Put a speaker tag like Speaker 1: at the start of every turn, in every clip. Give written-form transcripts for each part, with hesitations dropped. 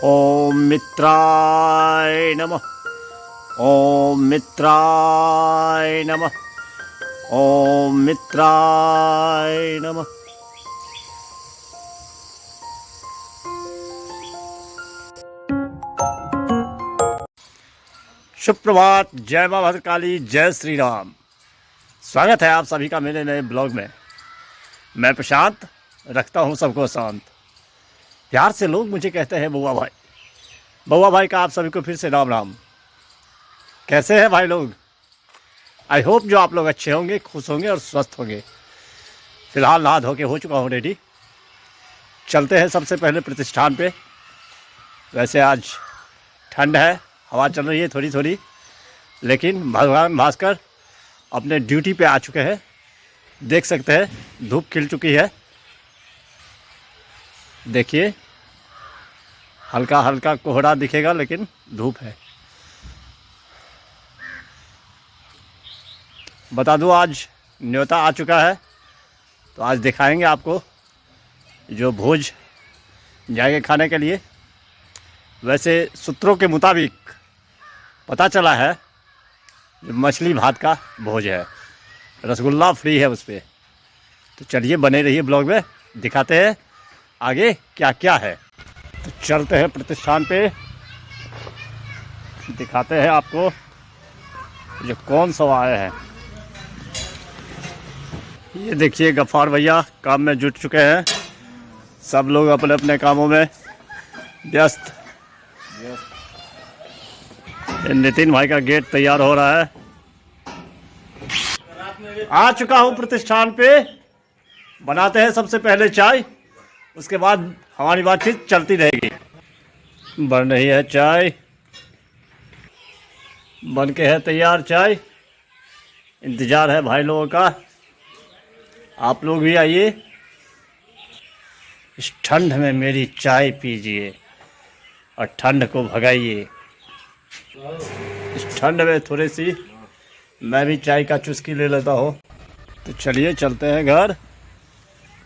Speaker 1: ओम मित्राय नमः। ओम मित्राय नमः। ओम मित्राय नमः। सुप्रभात, जय मां भद्रकाली, जय श्री राम। स्वागत है आप सभी का मेरे नए ब्लॉग में। मैं प्रशांत रखता हूं सबको शांत। प्यार से लोग मुझे कहते हैं बउआ भाई। बउआ भाई का आप सभी को फिर से राम राम। कैसे हैं भाई लोग? आई होप जो आप लोग अच्छे होंगे, खुश होंगे और स्वस्थ होंगे। फिलहाल नहा धो के हो चुका हूँ रेडी। चलते हैं सबसे पहले प्रतिष्ठान पे। वैसे आज ठंड है, हवा चल रही है थोड़ी थोड़ी, लेकिन भगवान भास्कर अपने ड्यूटी पे आ चुके हैं। देख सकते हैं धूप खिल चुकी है। देखिए हल्का हल्का कोहरा दिखेगा, लेकिन धूप है। बता दूं आज न्योता आ चुका है, तो आज दिखाएंगे आपको जो भोज जाएंगे खाने के लिए। वैसे सूत्रों के मुताबिक पता चला है मछली भात का भोज है, रसगुल्ला फ्री है उस पर। तो चलिए बने रहिए ब्लॉग में, दिखाते हैं आगे क्या क्या है। तो चलते हैं प्रतिष्ठान पे, दिखाते हैं आपको जो कौन सा आए हैं। ये देखिए गफ्फार भैया काम में जुट चुके हैं। सब लोग अपने अपने कामों में व्यस्त। नितिन भाई का गेट तैयार हो रहा है। आ चुका हूँ प्रतिष्ठान पे। बनाते हैं सबसे पहले चाय, उसके बाद हमारी बातचीत चलती रहेगी। बन रही है चाय, बन के है तैयार चाय। इंतज़ार है भाई लोगों का। आप लोग भी आइए, इस ठंड में मेरी चाय पीजिए और ठंड को भगाइए। इस ठंड में थोड़ी सी मैं भी चाय का चुस्की ले लेता हूँ। तो चलिए चलते हैं घर।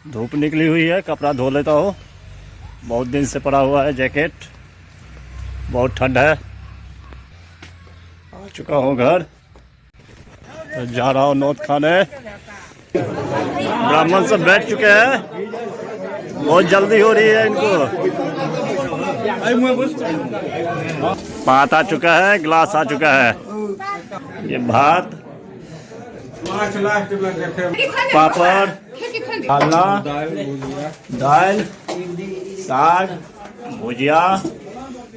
Speaker 1: धूप निकली हुई है, कपड़ा धो लेता हूँ। बहुत दिन से पड़ा हुआ है जैकेट, बहुत ठंड है। आ चुका हूँ घर, तो जा रहा हूँ नौत खाने। ब्राह्मण सब बैठ चुके हैं, बहुत जल्दी हो रही है इनको। भात आ चुका है, गिलास आ चुका है। ये भात, पापड़, डालना, दाल, साग, भुजिया,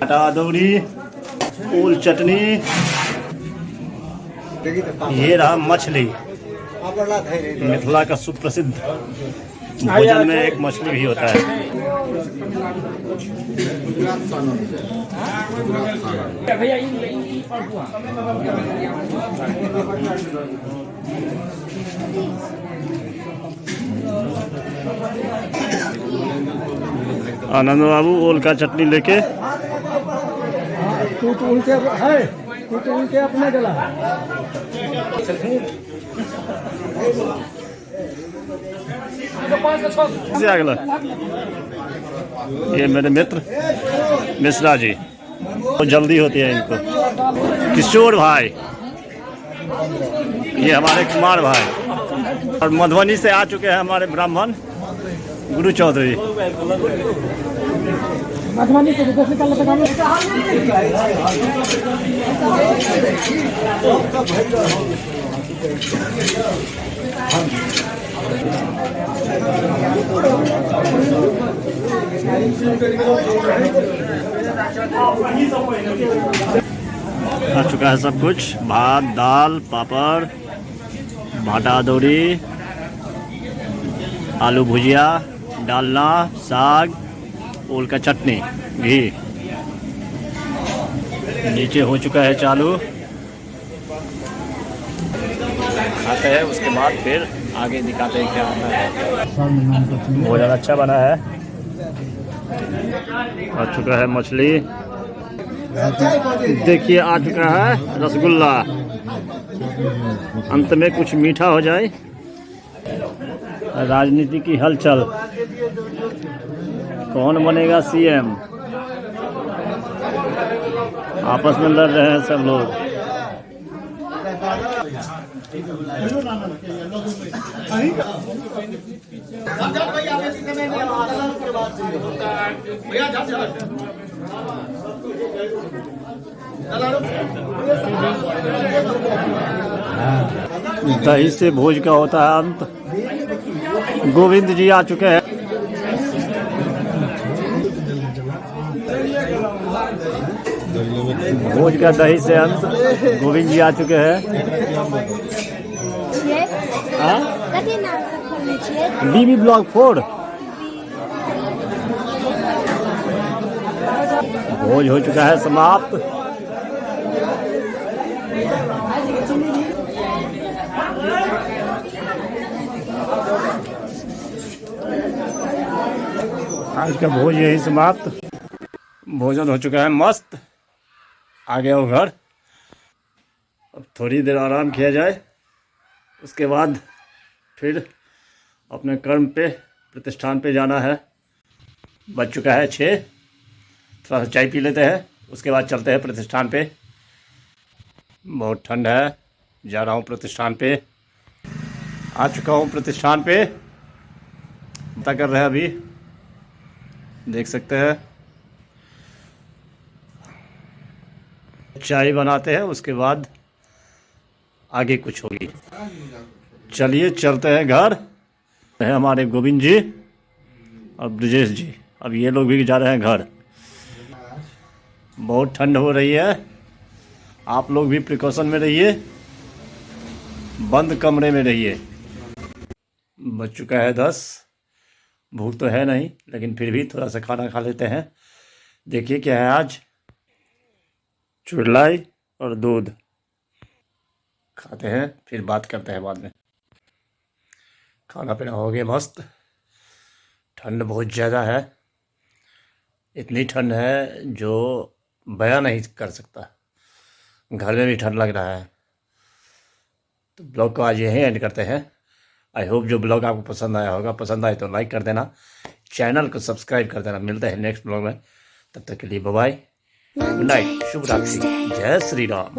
Speaker 1: आटा अदौरी, फूल चटनी। ये रहा मछली, मिथिला का सुप्रसिद्ध भोजन में एक मछली भी होता है। आनंद बाबू ओल का चटनी लेके अपने गला ये मेरे मित्र मिश्रा जी, बहुत जल्दी होती है इनको। किशोर भाई, ये हमारे कुमार भाई। और मधुबनी से आ चुके हैं हमारे ब्राह्मण गुरु चौधरी। आ चुका है सब कुछ। भात, दाल, पापड़, भाटा अदौरी, आलू भुजिया, डालना, साग, ओल का चटनी, घी। नीचे हो चुका है चालू। खाते हैं, उसके बाद फिर आगे दिखाते हैं क्या होता है। भोजन अच्छा बना है। आ चुका है मछली। देखिए आ चुका है रसगुल्ला। अंत में कुछ मीठा हो जाए। राजनीति की हलचल, कौन बनेगा सीएम? आपस में लड़ रहे हैं सब लोग। दही से भोज का होता है अंत। गोविंद जी आ चुके हैं। भोज का दही से अंत। गोविंद जी आ चुके हैं। बीबी ब्लॉक 4 भोज हो चुका है समाप्त। आज का भोज यही समाप्त। भोजन हो चुका है मस्त। आ गया हो घर। अब थोड़ी देर आराम किया जाए, उसके बाद फिर अपने कर्म पे प्रतिष्ठान पे जाना है। बज चुका है 6। थोड़ा सा चाय पी लेते हैं, उसके बाद चलते हैं प्रतिष्ठान पे। बहुत ठंड है। जा रहा हूँ प्रतिष्ठान पे। आ चुका हूँ प्रतिष्ठान पे। पता कर रहे हैं अभी, देख सकते हैं। चाय बनाते हैं, उसके बाद आगे कुछ होगी। चलिए चलते हैं घर। है हमारे गोविंद जी और ब्रजेश जी। अब ये लोग भी जा रहे हैं घर। बहुत ठंड हो रही है, आप लोग भी प्रिकॉशन में रहिए, बंद कमरे में रहिए। बज चुका है 10। भूख तो है नहीं, लेकिन फिर भी थोड़ा सा खाना खा लेते हैं। देखिए क्या है आज। चुरलाई और दूध खाते हैं, फिर बात करते हैं बाद में। खाना पीना हो गया मस्त। ठंड बहुत ज़्यादा है। इतनी ठंड है जो बयां नहीं कर सकता। घर में भी ठंड लग रहा है। तो ब्लॉग को आज यहीं एंड करते हैं। आई होप जो ब्लॉग आपको पसंद आया होगा। पसंद आए तो लाइक कर देना, चैनल को सब्सक्राइब कर देना। मिलते हैं नेक्स्ट ब्लॉग में। तब तक के लिए बाय बाय, गुड नाइट, शुभ रात्रि, जय श्री राम।